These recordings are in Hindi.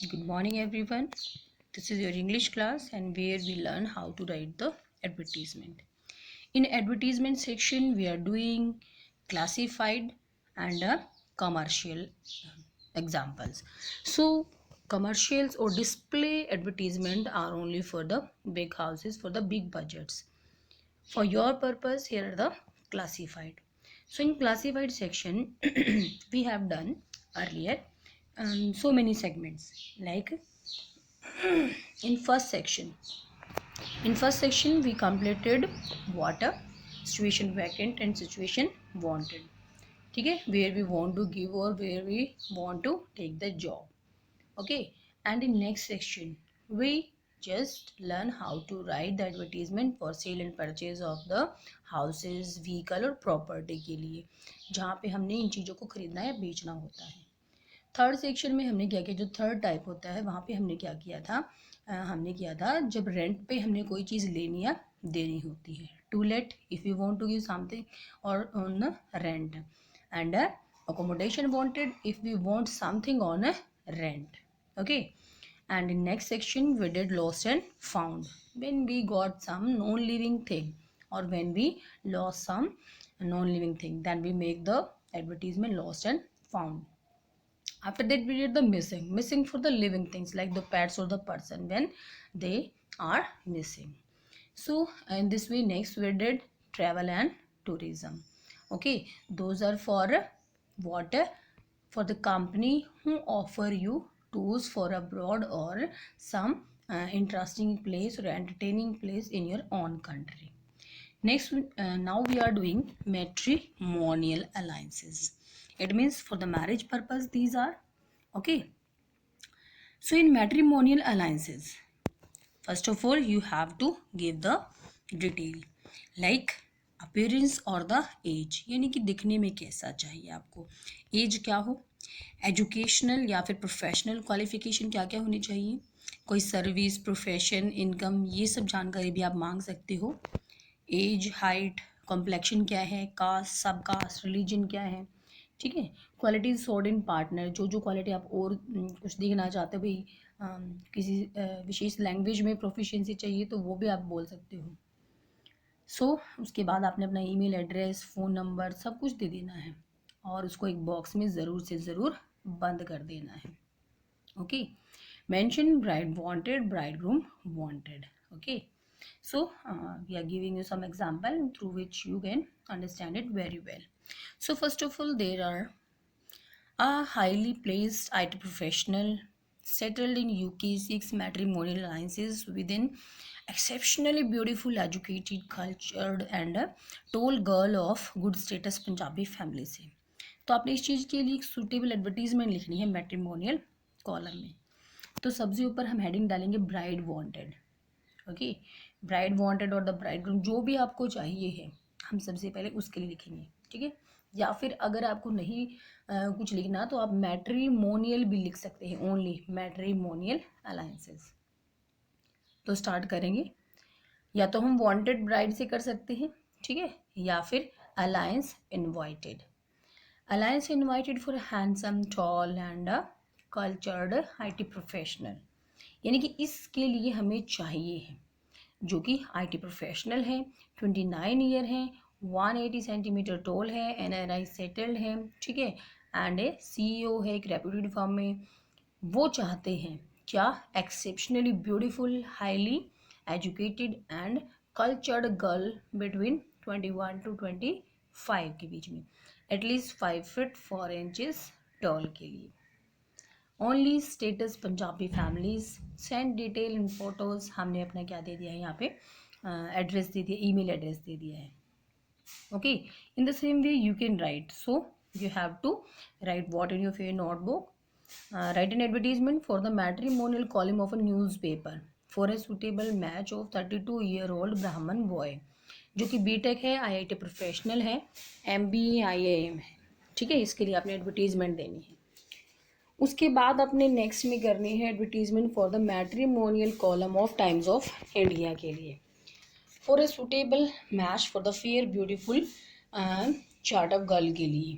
Good morning, everyone. This is your English class, and where we learn how to write the advertisement. In advertisement section, we are doing classified and commercial examples. So, commercials or display advertisement are only for the big houses, for the big budgets. For your purpose, here are the classified. So, in classified section, we have done earlier so many segments like in first section we completed water, situation vacant and situation wanted. ठीक है, where we want to give or where we want to take the job. Okay, and in next section we just learn how to write the advertisement for sale and purchase of the houses, vehicle और property के लिए, जहाँ पे हमने इन चीज़ों को खरीदना या बेचना होता है. थर्ड सेक्शन में हमने क्या किया, जो थर्ड टाइप होता है वहाँ पे हमने क्या किया था, हमने किया था जब रेंट पे हमने कोई चीज़ लेनी या देनी होती है. To let if you want to give something और on rent, and accommodation wanted if we want something on rent. Okay, and in next section we did lost and found, when we got some non living thing or when we lost some non living thing, then we make the advertisement lost and found. After that we did the missing for the living things like the pets or the person when they are missing. So in this way next we did travel and tourism. Okay, those are for what, for the company who offer you tours for abroad or some interesting place or entertaining place in your own country. Next, now we are doing matrimonial alliances. It means for the marriage purpose these are. Okay. So in matrimonial alliances, first of all you have to give the detail like appearance और the age, यानी कि दिखने में कैसा चाहिए आपको, एज क्या हो, एजुकेशनल या फिर प्रोफेशनल क्वालिफिकेशन क्या क्या होनी चाहिए, कोई सर्विस, प्रोफेशन, इनकम, ये सब जानकारी भी आप मांग सकते हो. एज, हाइट, कॉम्प्लेक्शन क्या है, कास्ट, सब कास्ट, रिलीजन क्या है. ठीक है, क्वालिटीज सोर्ड इन पार्टनर, जो जो क्वालिटी आप और कुछ देखना चाहते हो भाई, किसी विशेष लैंग्वेज में प्रोफिशिएंसी चाहिए तो वो भी आप बोल सकते हो. सो उसके बाद आपने अपना ईमेल एड्रेस, फ़ोन नंबर सब कुछ दे देना है और उसको एक बॉक्स में ज़रूर से ज़रूर बंद कर देना है. Okay, mention bride wanted, bridegroom wanted. Okay, so we are giving you some example through which you can understand it very well. So first of all, there are a highly placed IT professional settled in UK seeks matrimonial alliances within exceptionally beautiful, educated, cultured and tall girl of good status Punjabi family से. तो आपने इस चीज़ के लिए एक सूटेबल एडवर्टीजमेंट लिखनी है मैट्रिमोनियल कॉलम में. तो सबसे ऊपर हम हेडिंग डालेंगे bride wanted. Okay, bride wanted और द ब्राइडग्रूम, जो भी आपको चाहिए है हम सबसे पहले उसके लिए लिखेंगे. ठीक है, या फिर अगर आपको नहीं कुछ लिखना तो आप मैट्रिमोनियल भी लिख सकते हैं, ओनली मैट्रिमोनियल अलायंसेस. तो स्टार्ट करेंगे, या तो हम वांटेड ब्राइड से कर सकते हैं, ठीक है, या फिर alliance invited. Alliance invited for handsome, tall and cultured IT professional, यानी कि इसके लिए हमें चाहिए है जो कि IT प्रोफेशनल है, 29 ईयर है, 180 सेंटीमीटर टॉल है, NRI सेटल्ड है, ठीक है, एंड ए CEO है एक रेप्यूटेड फर्म में. वो चाहते हैं क्या, exceptionally beautiful, highly educated and cultured girl between 21 to 25 के बीच में, एटलीस्ट 5 feet 4 inches टॉल के लिए. Only status Punjabi families, send detail in photos, हमने अपना क्या दे दिया है यहाँ पे, एड्रेस दे दिया, ईमेल एड्रेस दे दिया है. Okay, in the same way you can write, so you have to write what in your fair notebook. Write an advertisement for the matrimonial column of a newspaper for a suitable match of 32 year old Brahmin boy, जो कि BTech है, IIT प्रोफेशनल है, MBA IIM है. ठीक है, इसके लिए आपने एडवर्टीजमेंट देनी है. उसके बाद अपने नेक्स्ट में करनी है advertisement for the matrimonial column of Times of India के लिए, for a suitable match for the fair beautiful chart of girl के लिए,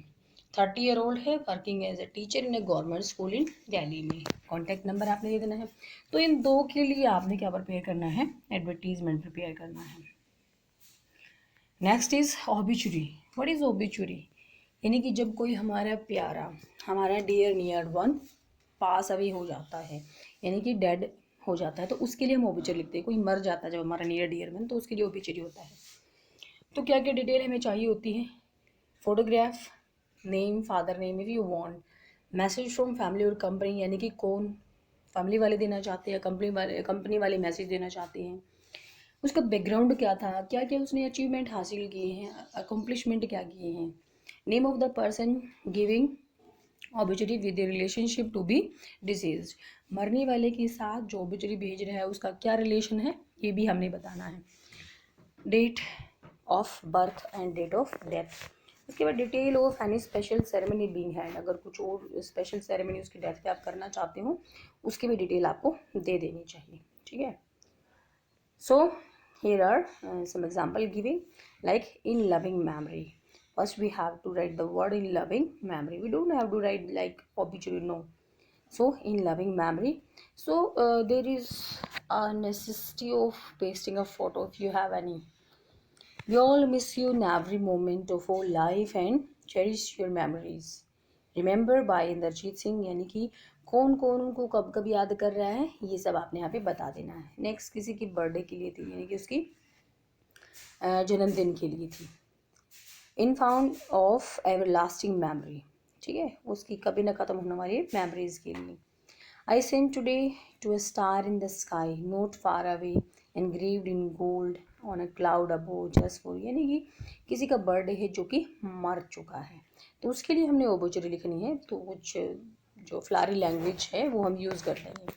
30-year-old है, working as a teacher in a government school in Delhi में। कॉन्टैक्ट नंबर आपने दे देना है। तो इन दो के लिए आपने क्या प्रिपेयर करना है, एडवर्टीजमेंट प्रिपेयर करना है। Next is obituary. What is obituary? यानी कि जब कोई हमारा प्यारा, हमारा dear near one pass away हो जाता है, यानी कि डेड हो जाता है, तो उसके लिए हम ऑबिचुरी लिखते हैं। कोई मर जाता है जब हमारा नियर डियर वन, तो उसके लिए ऑबिचुरी होता है। तो क्या क्या डिटेल हमें चाहिए होती है? Photograph, name, father name if you want, message from family और कंपनी, यानी कि कौन फैमिली वाले देना चाहते हैं, कंपनी वाले मैसेज देना चाहते हैं, उसका बैकग्राउंड क्या था, क्या क्या उसने अचीवमेंट हासिल किए हैं, अकम्पलिशमेंट क्या किए हैं, name of the person giving obituary with the relationship to be deceased, मरने वाले के साथ जो ऑबिचुरी भेज रहा है उसका क्या रिलेशन है, ये भी हमने बताना है। Date of birth and date of death. उसके बाद detail of any special ceremony being had, अगर कुछ और स्पेशल सेरेमनी उसकी डेथ पे आप करना चाहते हो उसकी भी डिटेल आपको दे देनी चाहिए। ठीक है। So here are some example giving, like in loving memory. First we have to write the word in loving memory. We don't have to write like obituary, no. So in loving memory, so there is a necessity of pasting a photo if you have any. We all miss you in every moment of our life and cherish your memories. Remember by Inderjit Singh, यानी कि कौन कौन उनको कब कब याद कर रहा है, ये सब आपने यहाँ पे बता देना है। नेक्स्ट किसी की बर्थडे के लिए थी, यानी कि उसकी जन्मदिन के लिए थी। इन found of ever lasting memory, ठीक है, उसकी कभी ना खत्म होने वाली मेमोरीज के लिए। I send today to a star in the sky not far away engraved in gold on a cloud above just for, यानी कि किसी का बर्थडे है जो कि मर चुका है, तो उसके लिए हमने ओबोचुरी लिखनी है। तो कुछ जो फ्लारी लैंग्वेज है वो हम यूज़ कर लेंगे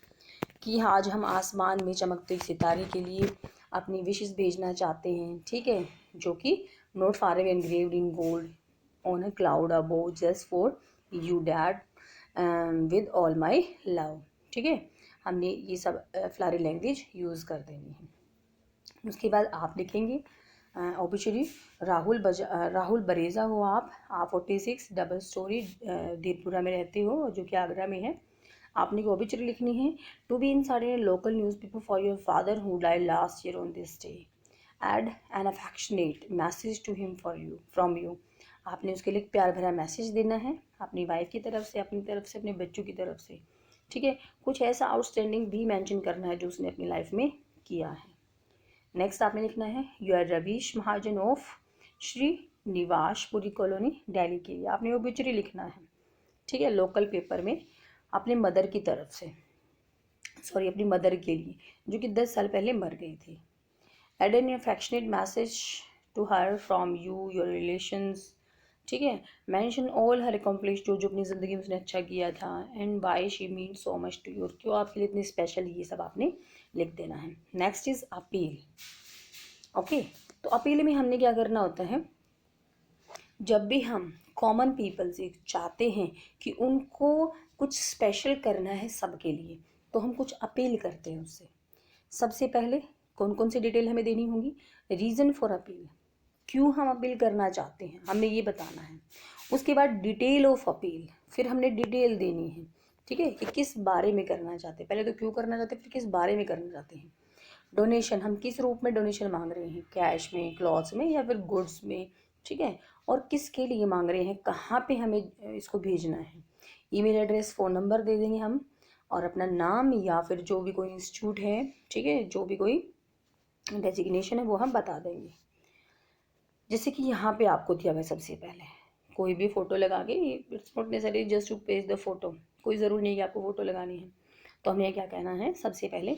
कि आज हम आसमान में चमकते सितारे के लिए अपनी विशेस भेजना चाहते हैं, ठीक है, जो कि not far away engraved in gold on a cloud above just for you dad with all my love. ठीक है, हमने ये सब फ्लारी लैंग्वेज यूज़ कर देनी है। उसके बाद आप लिखेंगे ऑबिचुरी, राहुल बरेजा हो आप 46 डबल स्टोरी धीरपुरा में रहते हो, जो कि आगरा में है। आपने को ऑबिचुरी लिखनी है। टू बी इन सारे local newspaper for your father who died last year on this day, add an affectionate message to him for you from you. आपने उसके लिए प्यार भरा मैसेज देना है अपनी वाइफ की तरफ से, अपनी तरफ से, अपने बच्चों की तरफ से। ठीक है, कुछ ऐसा आउटस्टैंडिंग भी मेंशन करना है जो उसने अपनी लाइफ में किया है। नेक्स्ट आपने लिखना है you are Ravish Mahajan of Srinivaspuri colony Delhi के लिए। आपने ओबिचुरी लिखना है, ठीक है, लोकल पेपर में अपने मदर की तरफ से, सॉरी अपनी मदर के लिए, जो कि 10 साल पहले मर गई थी। Add an affectionate message to her from you your relations, ठीक है, मेंशन ऑल हर अकम्पलिश, जो जो अपनी ज़िंदगी में उसने अच्छा किया था, and why she mean so much to you, क्यों आपके लिए इतनी स्पेशल, ये सब आपने लिख देना है। Next is appeal. ओके, तो अपील में हमने क्या करना होता है, जब भी हम कॉमन पीपल से चाहते हैं कि उनको कुछ स्पेशल करना है सबके लिए, तो हम कुछ अपील करते हैं उससे। सबसे पहले कौन कौन सी डिटेल हमें देनी होगी, रीज़न फॉर अपील, क्यों हम अपील करना चाहते हैं हमने ये बताना है। उसके बाद डिटेल ऑफ अपील, फिर हमने डिटेल देनी है, ठीक है, कि किस बारे में करना चाहते हैं, पहले तो क्यों करना चाहते हैं, फिर किस बारे में करना चाहते हैं। डोनेशन, हम किस रूप में डोनेशन मांग रहे हैं, कैश में, क्लॉथ्स में, या फिर गुड्स में, ठीक है, और किसके लिए मांग रहे हैं, कहाँ पे हमें इसको भेजना है। ईमेल एड्रेस, फ़ोन नंबर दे देंगे हम, और अपना नाम या फिर जो भी कोई इंस्टीट्यूट है, ठीक है, जो भी कोई डेजिग्नेशन है वो हम बता देंगे। जैसे कि यहाँ पे आपको दिया हुआ है सबसे पहले, कोई भी फ़ोटो लगा के, it's not necessary just to paste the photo, कोई ज़रूरी नहीं कि आपको फ़ोटो लगानी है। तो हमें क्या कहना है, सबसे पहले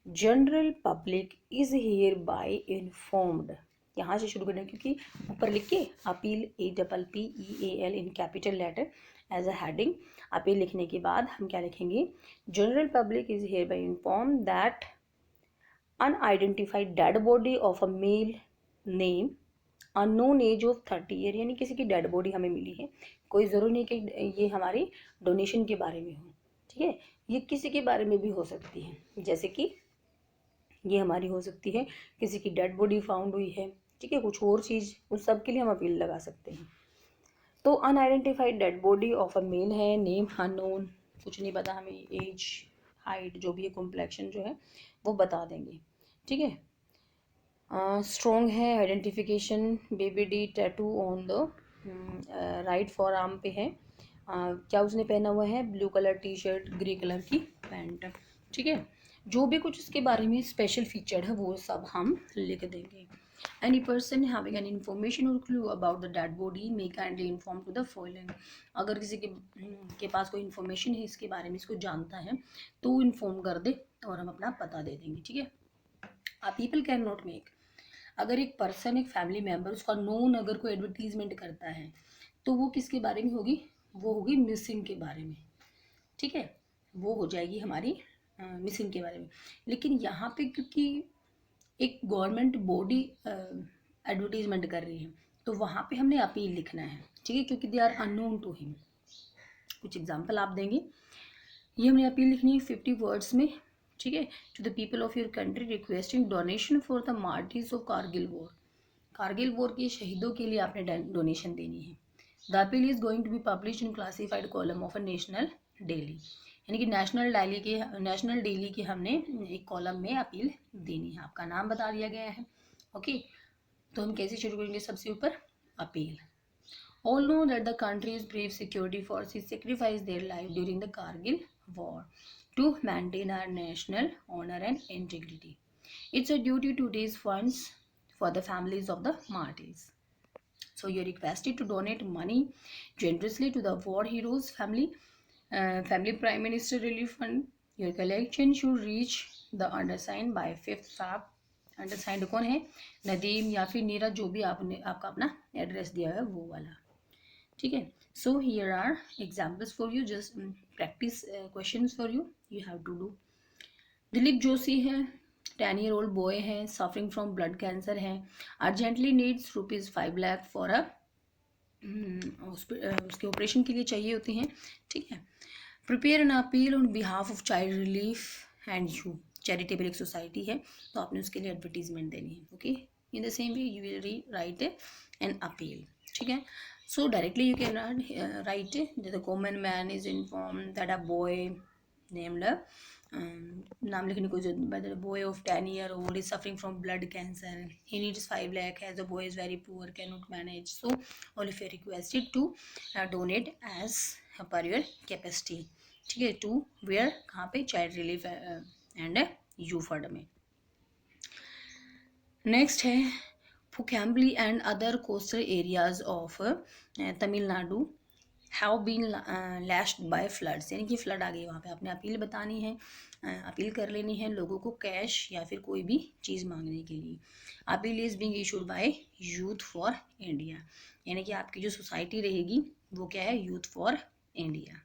general public is hereby informed, यहाँ से शुरू करना है, क्योंकि ऊपर लिख के appeal APPEAL in capital letter as a heading. Appeal लिखने के बाद हम क्या लिखेंगे, general public is hereby inform that unidentified dead body of a male name unknown age of 30 year, यानी किसी की डेड बॉडी हमें मिली है, कोई ज़रूरी नहीं कि ये हमारी डोनेशन के बारे में हो, ठीक है, ये किसी के बारे में भी हो सकती है, जैसे कि ये हमारी हो सकती है किसी की डेड बॉडी फाउंड हुई है, ठीक है, कुछ और चीज़, उस सब के लिए हम अपील लगा सकते हैं। तो unidentified dead body of a male है, नेम अननोन, कुछ नहीं पता हमें, एज, हाइट जो भी है, कॉम्प्लेक्शन जो है वो बता देंगे, ठीक है। स्ट्रॉन्ग है, identification, baby D, tattoo on the right for arm पे है, क्या उसने पहना हुआ है, blue colour T shirt, grey colour की पैंट, ठीक है। जो भी कुछ इसके बारे में स्पेशल फीचर है वो सब हम लिख देंगे। Any person having an information or clue about the dead body may kindly inform to the following. अगर किसी के पास कोई इन्फॉर्मेशन है इसके बारे में, इसको जानता है, तो वो इन्फॉर्म कर दे और हम अपना पता दे देंगे, ठीक है। आ पीपल कैन नॉट मेक, अगर एक पर्सन, एक फैमिली मेम्बर, उसका नोन अगर कोई एडवर्टीजमेंट करता है तो वो किसके बारे में होगी, वो होगी मिसिंग के बारे में, ठीक है, वो हो जाएगी हमारी मिसिंग के बारे में। लेकिन यहाँ पे क्योंकि एक गवर्नमेंट बॉडी एडवर्टीजमेंट कर रही है तो वहाँ पे हमने अपील लिखना है, ठीक है, क्योंकि they are unknown to him. कुछ एग्जाम्पल आप देंगे, ये हमने अपील लिखनी है 50 वर्ड्स में, ठीक है। To the people of your country requesting donation for the martyrs of Kargil war, Kargil war के शहीदों के लिए आपने डोनेशन देनी है। The appeal is going to be publish in classified column of a national daily, यानी कि नेशनल डेली के हमने एक कॉलम में अपील देनी है, आपका नाम बता दिया गया है, ओके। तो हम कैसे शुरू करेंगे, सबसे ऊपर appeal. All know that the country's brave security forces sacrificed their life during the Kargil war to maintain our national honor and integrity. It's a duty to raise funds for the families of the martyrs. So you're requested to donate money generously to the war heroes family Prime Minister Relief Fund. Your collection should reach the undersigned by 5th Feb. अंडरसाइंड कौन है, नदीम या फिर नीरज, जो भी आपने आपका अपना एड्रेस दिया है वो वाला, ठीक है। So here are examples for you, just practice questions for you, you have to do. Dilip Joshi है, 10 year old बॉय है, सफरिंग फ्रॉम ब्लड कैंसर है, urgently needs ₹5 lakh for a, उसके ऑपरेशन के लिए चाहिए होती हैं, ठीक है। Prepare an appeal on behalf of child relief and you, charitable एक सोसाइटी है तो आपने उसके लिए एडवर्टीजमेंट देनी है, okay. In the same way you will write an appeal, ठीक है। So directly you can write that the common man is informed that a boy named नाम लिखने को जरूरत, but the boy of 10 year old is suffering from blood cancer. He needs 5 lakh as the boy is very poor, cannot manage. So all of you are requested to donate as per your capacity, ठीक है। to where, कहाँ पे, child relief and you fund में। नेक्स्ट है Pukambli and other coastal areas of Tamil Nadu have been lashed by floods, यानी कि फ्लड आ गई वहाँ पे, आपने अपील बतानी है, अपील कर लेनी है लोगों को कैश या फिर कोई भी चीज़ मांगने के लिए। Appeal is being issued by youth for India, यानी कि आपकी जो सोसाइटी रहेगी वो क्या है, youth for India.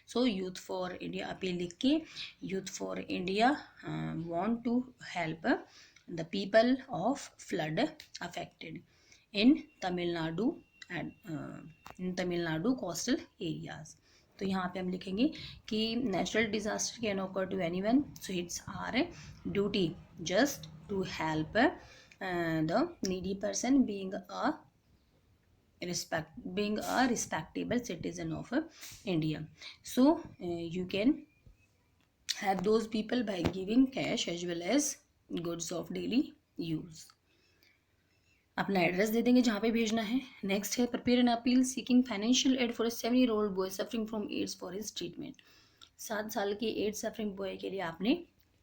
So youth for India appeal लिख के, youth for India want to help the people of flood affected in Tamil Nadu and in Tamil Nadu coastal areas. तो यहाँ पे हम लिखेंगे कि natural disaster can occur to anyone, so it's our duty just to help the needy person being a respectable citizen of India. So you can help those people by giving cash as well as goods of daily use. अपना एड्रेस दे देंगे जहाँ पे भेजना है। नेक्स्ट है prepare an appeal seeking financial aid for 7 year old boy suffering from AIDS for his treatment. 7 साल के एड्स सफरिंग बॉय के लिए आपने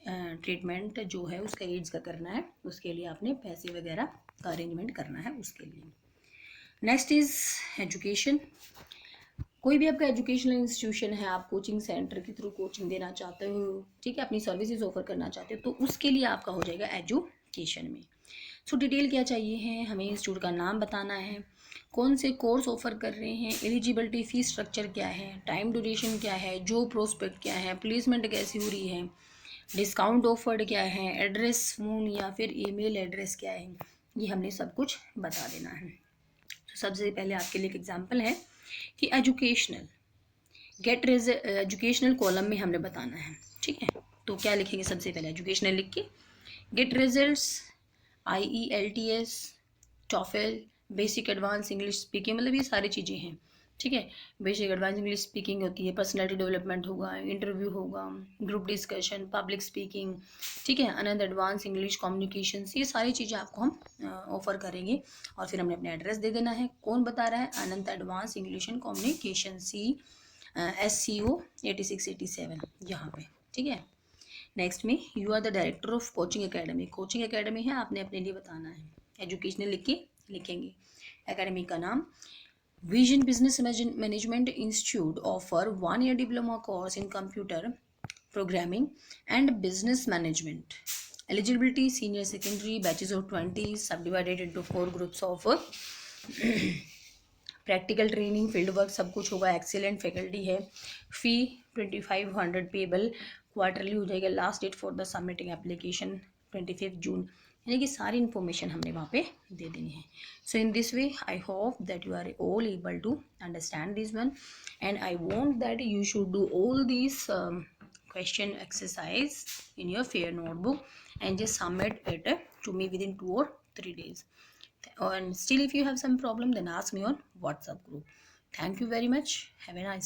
ट्रीटमेंट जो है उसका एड्स का करना है, उसके लिए आपने पैसे वगैरह का अरेंजमेंट करना है उसके लिए। Next is education. कोई भी आपका एजुकेशनल इंस्टीट्यूशन है, आप कोचिंग सेंटर के थ्रू कोचिंग देना चाहते हो, ठीक है, अपनी सर्विसेज ऑफर करना चाहते हो, तो उसके लिए आपका हो जाएगा एजुकेशन में। सो डिटेल क्या चाहिए है, हमें इंस्टीट्यूट का नाम बताना है, कौन से कोर्स ऑफर कर रहे हैं, एलिजिबिलिटी फीस स्ट्रक्चर क्या है, टाइम ड्यूरेशन क्या है, जॉब प्रोस्पेक्ट क्या है, प्लेसमेंट कैसी हो रही है, डिस्काउंट ऑफर्ड क्या है, एड्रेस फ़ोन या फिर ईमेल एड्रेस क्या है, ये हमने सब कुछ बता देना है। तो सबसे पहले आपके लिए एक एग्जाम्पल है कि एजुकेशनल कॉलम में हमने बताना है, ठीक है। तो क्या लिखेंगे, सबसे पहले एजुकेशनल लिख के gate results, IELTS, TOEFL, basic advance English speaking, मतलब ये सारी चीज़ें हैं, ठीक है। बेसिक एडवांस इंग्लिश स्पीकिंग होती है, पर्सनैलिटी डेवलपमेंट होगा, इंटरव्यू होगा, ग्रुप डिस्कशन, पब्लिक स्पीकिंग, ठीक है, अनंत एडवांस इंग्लिश कम्युनिकेशन, ये सारी चीज़ें आपको हम ऑफर करेंगे। और फिर हमने अपने एड्रेस दे देना है। कौन बता रहा है? Anant advance English and communication, SCO 8687 यहाँ पे, ठीक है। नेक्स्ट में, you are the director of coaching academy. Coaching academy है, आपने अपने लिए बताना है। एजुकेशनल लिख के लिखेंगे। एकेडमी का नाम vision business management institute offer 1 year diploma course in computer programming and business management. Eligibility senior secondary, batches of 20, subdivided into 4 groups of practical training, field work सब कुछ होगा। एक्सीलेंट फैकल्टी है। फ़ी 2500 पेबल, क्वार्टरली हो जाएगा। Last date for the submitting application 25 June, यानी कि सारी इन्फॉर्मेशन हमने वहाँ पे दे देनी है। So in this way I hope that you are all able to understand this one, and I want that you should do all this question exercise in your fair notebook and just submit it to me within 2 or 3 days. And still if you have some problem, then ask me on WhatsApp group. Thank you very much. Have a nice